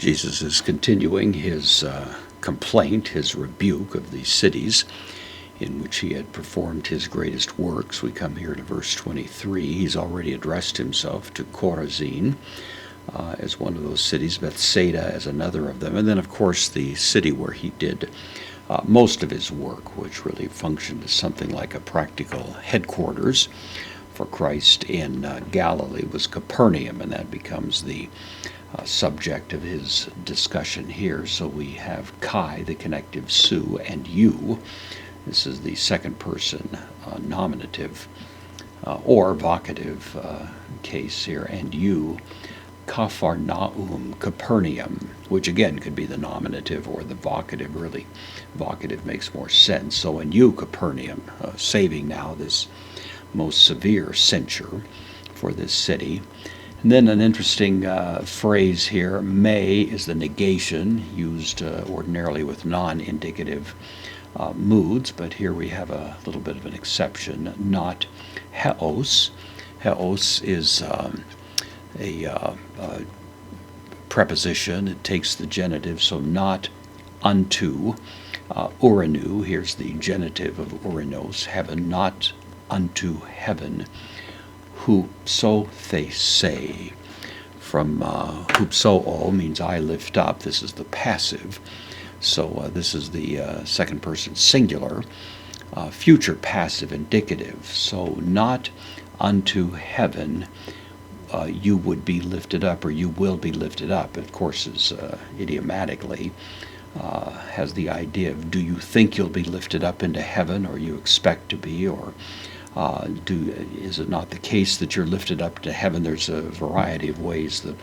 Jesus is continuing his complaint, his rebuke of these cities in which he had performed his greatest works. We come here to verse 23. He's already addressed himself to Chorazin as one of those cities, Bethsaida as another of them, and then, of course, the city where he did most of his work, which really functioned as something like a practical headquarters for Christ in Galilee, was Capernaum, and that becomes the subject of his discussion here. So we have Kai, the connective su, and you. This is the second person nominative or vocative case here, and you, Capharnaum, Capernaum, which again could be the nominative or the vocative. Really, vocative makes more sense. So, and you, Capernaum, saving now this most severe censure for this city. And then an interesting phrase here, may is the negation, used ordinarily with non-indicative moods, but here we have a little bit of an exception, not heos. Heos is a preposition. It takes the genitive, so not unto. Uranu, here's the genitive of uranos, heaven, not unto heaven. Hupsothe, from hupsoo means I lift up. This is the passive. So this is the second person singular, future passive indicative. So not unto heaven you would be lifted up, or you will be lifted up. It, of course, is idiomatically has the idea of, do you think you'll be lifted up into heaven, or you expect to be, or is it not the case that you're lifted up to heaven? There's a variety of ways the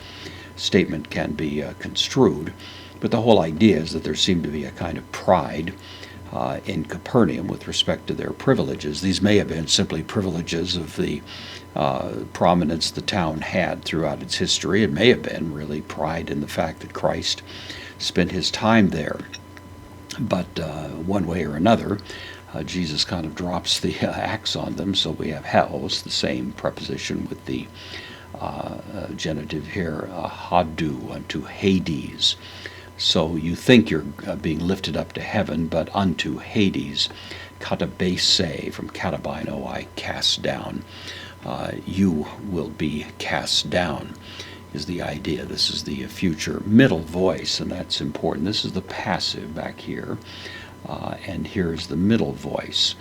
statement can be construed, but the whole idea is that there seemed to be a kind of pride in Capernaum with respect to their privileges. These may have been simply privileges of the prominence the town had throughout its history. It may have been really pride in the fact that Christ spent his time there. But one way or another, Jesus kind of drops the axe on them, so we have heos, the same preposition with the genitive here, hadu, unto Hades. So you think you're being lifted up to heaven, but unto Hades. Katabese, from katabino, I cast down. You will be cast down, is the idea. This is the future middle voice, and that's important. This is the passive back here, and here's the middle voice.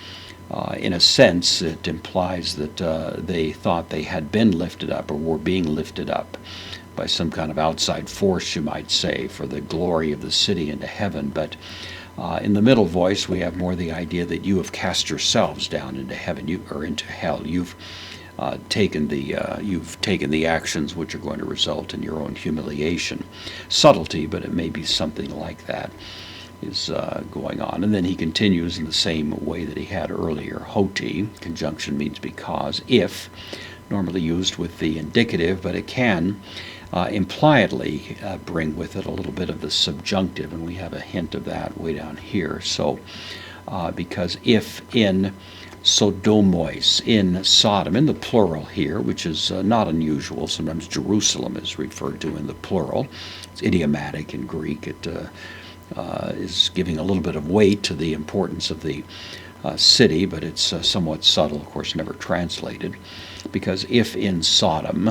In a sense, it implies that they thought they had been lifted up, or were being lifted up by some kind of outside force, you might say, for the glory of the city into heaven. But in the middle voice, we have more the idea that you have cast yourselves down into heaven, or into hell. You've taken the actions which are going to result in your own humiliation. Subtlety, but it may be something like that is going on. And then he continues in the same way that he had earlier. Hoti, conjunction means because, if, normally used with the indicative, but it can impliedly bring with it a little bit of the subjunctive, and we have a hint of that way down here. So, because if in Sodomois, in Sodom, in the plural here, which is not unusual. Sometimes Jerusalem is referred to in the plural. It's idiomatic in Greek. It is giving a little bit of weight to the importance of the city, but it's somewhat subtle, of course, never translated. Because if in Sodom,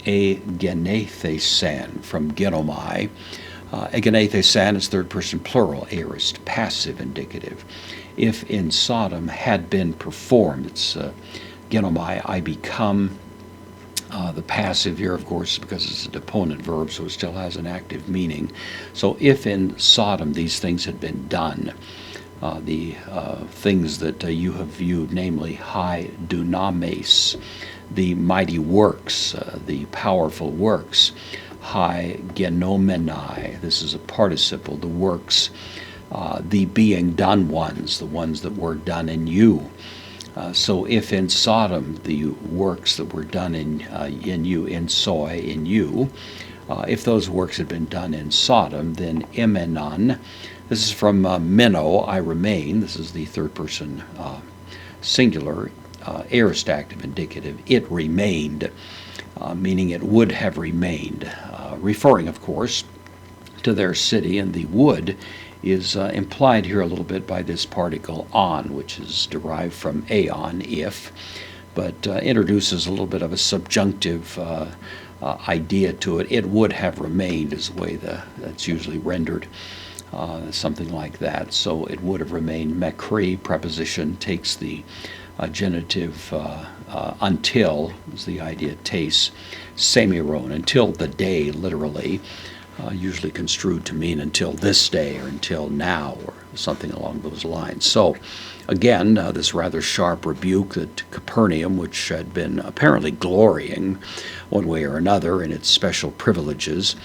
egenethesan, from genomai, egenethesan is third person plural, aorist, passive indicative. If in Sodom had been performed, it's genomai, I become. The passive here, of course, because it's a deponent verb, so it still has an active meaning. So if in Sodom these things had been done, the things that you have viewed, namely high dunamis, the mighty works, the powerful works, high genomenai, this is a participle, the works, the being done ones, the ones that were done in you. So if in Sodom the works that were done in you, in soy, in you, if those works had been done in Sodom, then emenon, this is from meno, I remain, this is the third person singular, aorist active indicative, it remained, meaning it would have remained, referring, of course, to their city, and the would is implied here a little bit by this particle on, which is derived from aeon, if, but introduces a little bit of a subjunctive idea to it. It would have remained is the way that's usually rendered, something like that. So it would have remained. Mekri preposition takes the genitive until is the idea taste. Semiron, until the day, literally, usually construed to mean until this day or until now or something along those lines. So again, this rather sharp rebuke that Capernaum, which had been apparently glorying one way or another in its special privileges,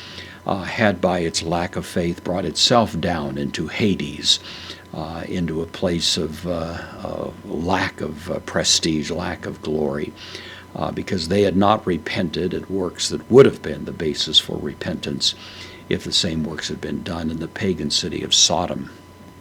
had by its lack of faith brought itself down into Hades, into a place of lack of prestige, lack of glory, because they had not repented at works that would have been the basis for repentance if the same works had been done in the pagan city of Sodom.